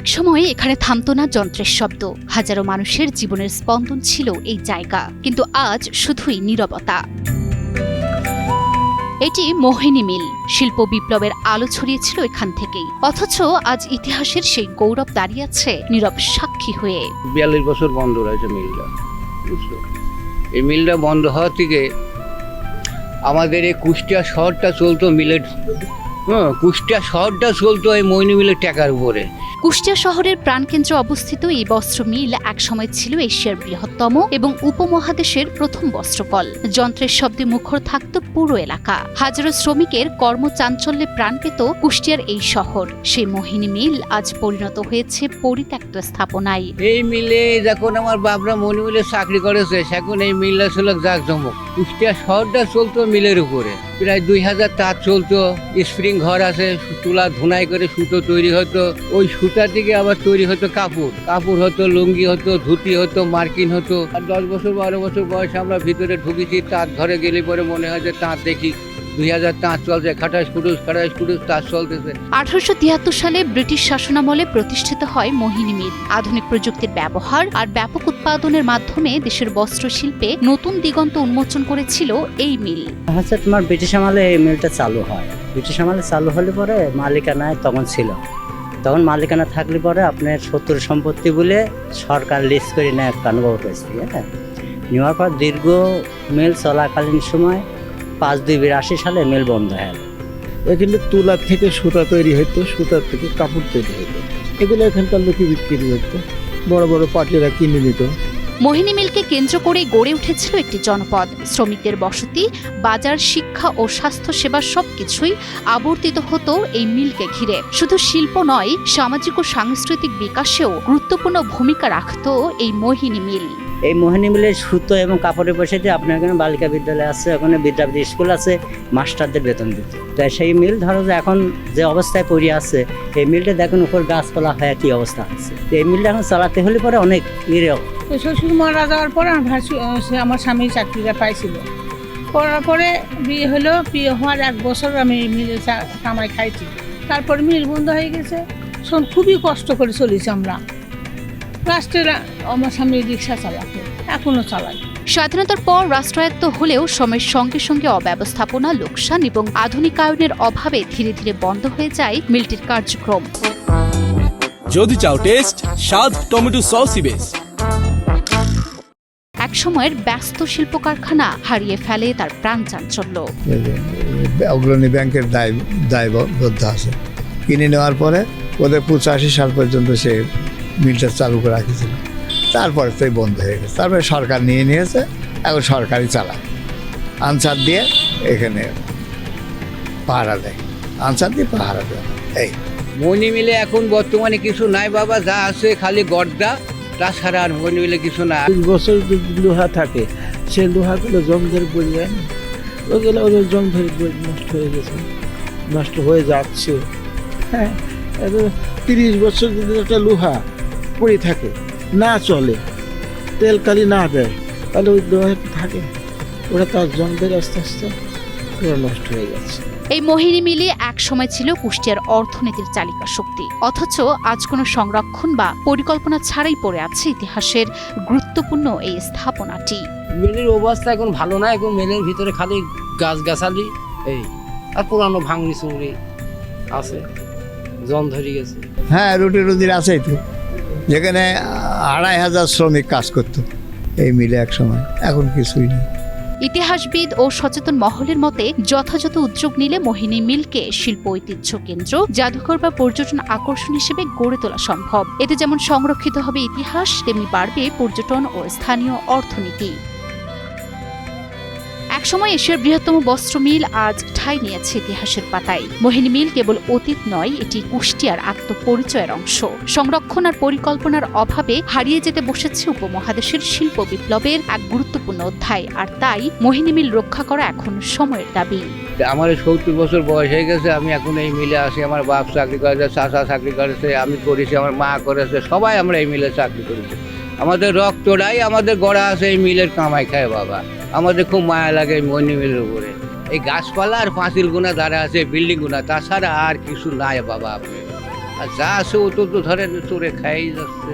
একসময় এখানে থামতো না যন্ত্রের শব্দ, হাজারো মানুষের জীবনের স্পন্দন ছিল এই জায়গা, কিন্তু আজ শুধুই নীরবতা। এটি মোহিনী মিল, শিল্প বিপ্লবের আলো ছড়িয়েছিল এখান থেকেই, অথচ আজ ইতিহাসের সেই গৌরব দাঁড়িয়ে আছে নীরব সাক্ষী হয়ে। 42 বছর বন্ধ রয়েছে মিলটা, বুঝলো? এই মিলটা বন্ধ হওয়া থেকে আমাদের এই কুষ্টিয়া শহরটা চলতো মিলের, কুষ্টিয়া শহরটা চলতো এই মোহিনী মিলের টাকার উপরে। কুষ্টিয়া শহরের প্রাণকেন্দ্রে অবস্থিত এই বস্ত্র মিল একসময় ছিল এশিয়ার বৃহত্তম এবং উপমহাদেশের প্রথম বস্ত্রকল। যন্ত্রের শব্দে মুখর থাকত পুরো এলাকা, হাজারো শ্রমিকের কর্মচাঞ্চল্যে প্রাণ পেত কুষ্টিয়ার এই শহর। সেই মোহিনী মিল আজ পরিণত হয়েছে পরিত্যক্ত স্থাপনায়। এই মিলে যখন আমার বাপরা মোহিনী মিলে চাকরি করেছে, সেখন এই মিলটা ছিল জাঁকজমক। কুষ্টিয়া শহরটা চলতো মিলের উপরে, প্রায় 2000 তাঁত চলতো। স্প্রিং ঘর আছে, তুলা ধুনাই করে সুতো তৈরি হতো। ওই সুতা থেকে আবার তৈরি হতো কাপড় হতো, লুঙ্গি হতো, ধুতি হতো, মার্কিন হতো। আর 10 বছর 12 বছর বয়সে আমরা ভিতরে ঢুকেছি। তাঁত ঘরে গেলে পরে মনে হয় যে তাঁত দেখি, 2000 তাঁত চলছে, খাটাস খুটুস তাঁত চলতেছে। 1873 সালে ব্রিটিশ শাসনামলে প্রতিষ্ঠিত হয় মোহিনী মিল। আধুনিক প্রযুক্তির ব্যবহার আর ব্যাপক উৎপাদনের মাধ্যমে দেশের বস্ত্র শিল্পে নতুন দিগন্ত উন্মোচন করেছিল এই মিল। তোমার ব্রিটিশ আমলে এই মিলটা চালু হয়। ব্রিটিশ আমলে চালু হলে পরে মালিকানায় তখন ছিল, তখন মালিকানা থাকলে পরে আপনার শত্রু সম্পত্তি বলে সরকার লিস্ট করে নেয় কানুবাবুর কাছ থেকে। নেওয়ার পর দীর্ঘ মিল চলাকালীন সময় 5/2/82 সালে মিল বন্ধ হয়। এখানে তুলার থেকে সুতা তৈরি হতো, সুতার থেকে কাপড় তৈরি হতো। এগুলো এখানকার লোকে বিক্রি হতো, বড় বড় পার্টিরা কিনে নিত। মোহিনী মিলকে কেন্দ্র করে গড়ে উঠেছিল একটি জনপদ। শ্রমিকদের বসতি, বাজার, শিক্ষা ও স্বাস্থ্য সেবা সবকিছুই আবর্তিত হতো এই মিলকে ঘিরে। শুধু শিল্প নয়, সামাজিক ও সাংস্কৃতিক বিকাশেও গুরুত্বপূর্ণ ভূমিকা রাখত এই মোহিনী মিল। এই মোহিনী মিলের সুতো এবং কাপড়ের পয়সাতে আপনার এখানে বালিকা বিদ্যালয় আছে, ওখানে বিদ্যাপতি স্কুল আছে, মাস্টারদের বেতন দিত। তাই সেই মিল ধরো যে এখন যে অবস্থায় পড়ে আছে, এই মিলটা দেখুন উপর গাছপালা হয়ে কি অবস্থা আছে। এই মিলটা এখন চালাতে হলে পরে অনেক শ্বশুর মারা যাওয়ার পরে আমার স্বামী চাকরিটা পাইছিল। করার পরে বিয়ে হলো, বিয়ে হওয়ার 1 বছর আমি মিলে কামাই খাইছি। তারপরে মিল বন্ধ হয়ে গেছে। খুবই কষ্ট করে চলেছি আমরা। রাষ্ট্রের আমার স্বামী রিক্সা চালাতো, এখনো চালাই। স্বাধীনতার পর রাষ্ট্রায়ত্ত হলেও সময়ের সঙ্গে সঙ্গে অব্যবস্থাপনা, লোকসান এবং আধুনিকায়নের অভাবে ধীরে ধীরে বন্ধ হয়ে যায় মিলটির কার্যক্রম। যদি চাও টেস্ট, স্বাদ টমেটো সসই বেশ। একসময়ের ব্যস্ত শিল্প কারখানা হারিয়ে ফেলে তার প্রাণ চাঞ্চল্য। অগ্রণী ব্যাংকের দায়বদ্ধ আছে। কিনে নেওয়ার পরে ওদের 85 সাল পর্যন্ত সে মিলটা চালু করে রাখেছিল। তারপরে তো বন্ধ হয়ে গেছে। তারপরে সরকার নিয়ে নিয়েছে, এখন সরকারই চালায়। আনসার দিয়ে এখানে পাহারা দেয়, আনসার দিয়ে পাহারা দেয়। এই মোহিনী মিলে এখন বর্তমানে কিছু নাই বাবা, যা আছে খালি গর্দা, তাছাড়া আর মোহিনী মিলে কিছু না। 20 বছর যদি লোহা থাকে, সে লোহাগুলো জং ধরে পড়ে যায় না, ওগুলো ওদের জং ধরে নষ্ট হয়ে গেছে, নষ্ট হয়ে যাচ্ছে। হ্যাঁ, 30 বছর যদি একটা লোহা পড়ে থাকে, না চলে, তেল কালি না দেয়, তাহলে ওই লোহা থাকে, ওরা তার জং ধরে আস্তে আস্তে ওরা নষ্ট হয়ে যাচ্ছে। এই মোহিনী মিলে এক সময় ছিল কুষ্টিয়ার অর্থনীতির চালিকা শক্তি, অথচ আজ কোনো সংরক্ষণ বা পরিকল্পনা ছাড়াই পড়ে আছে ইতিহাসের গুরুত্বপূর্ণ এই স্থাপনাটি। মিলের অবস্থা এখন ভালো না, এখন মিলের ভিতরে খালি গাছগাছালি এই আর পুরানো ভাঙড়ি চুংড়ি আছে, জং ধরে গেছে। হ্যাঁ, রুটির আছেই তো, যেখানে 2500 শ্রমিক কাজ করত এই মিলে এক সময়, এখন কিছুই নেই। ইতিহাসবিদ ও সচেতন মহলের মতে যথাযথ উদ্যোগ নিলে মোহিনী মিলকে শিল্প ঐতিহ্য কেন্দ্র, জাদুঘর বা পর্যটন আকর্ষণ হিসেবে গড়ে তোলা সম্ভব। এতে যেমন সংরক্ষিত হবে ইতিহাস, তেমনি বাড়বে পর্যটন ও স্থানীয় অর্থনীতি। একসময় এশিয়ার বৃহত্তম বস্ত্র মিল আজ ঠাঁই নিয়েছে ইতিহাসের পাতায়। মোহিনী মিল কেবল অতীত নয়, এটি কুষ্টিয়ার আত্মপরিচয়ের অংশ। সংরক্ষণ আর পরিকল্পনার অভাবে হারিয়ে যেতে বসেছে উপমহাদেশের শিল্প বিপ্লবের এক গুরুত্বপূর্ণ অধ্যায়, আর তাই মোহিনী মিল রক্ষা করা এখন সময়ের দাবি। আমার 70 বছর বয়স হয়ে গেছে, আমি এখন এই মিলে আসি। আমার বাপ চাকরি করেছে, চাচা চাকরি করেছে, আমি করেছি, আমার মা করেছে, সবাই আমরা এই মিলে চাকরি করেছি। আমাদের রক্তটাই আমাদের গড়া আছে এই মিলের কামাই খায় বাবা। আমাদের খুব মায়া লাগে এই মোহিনী মিলের উপরে। এই গাছপালা আর পাঁচিল গুনা দ্বারা আছে, বিল্ডিং গুনা, তাছাড়া আর কিছু নাই বাবা। আপনি আর যা আছে ও তো ধরেন চোরে খাই যাচ্ছে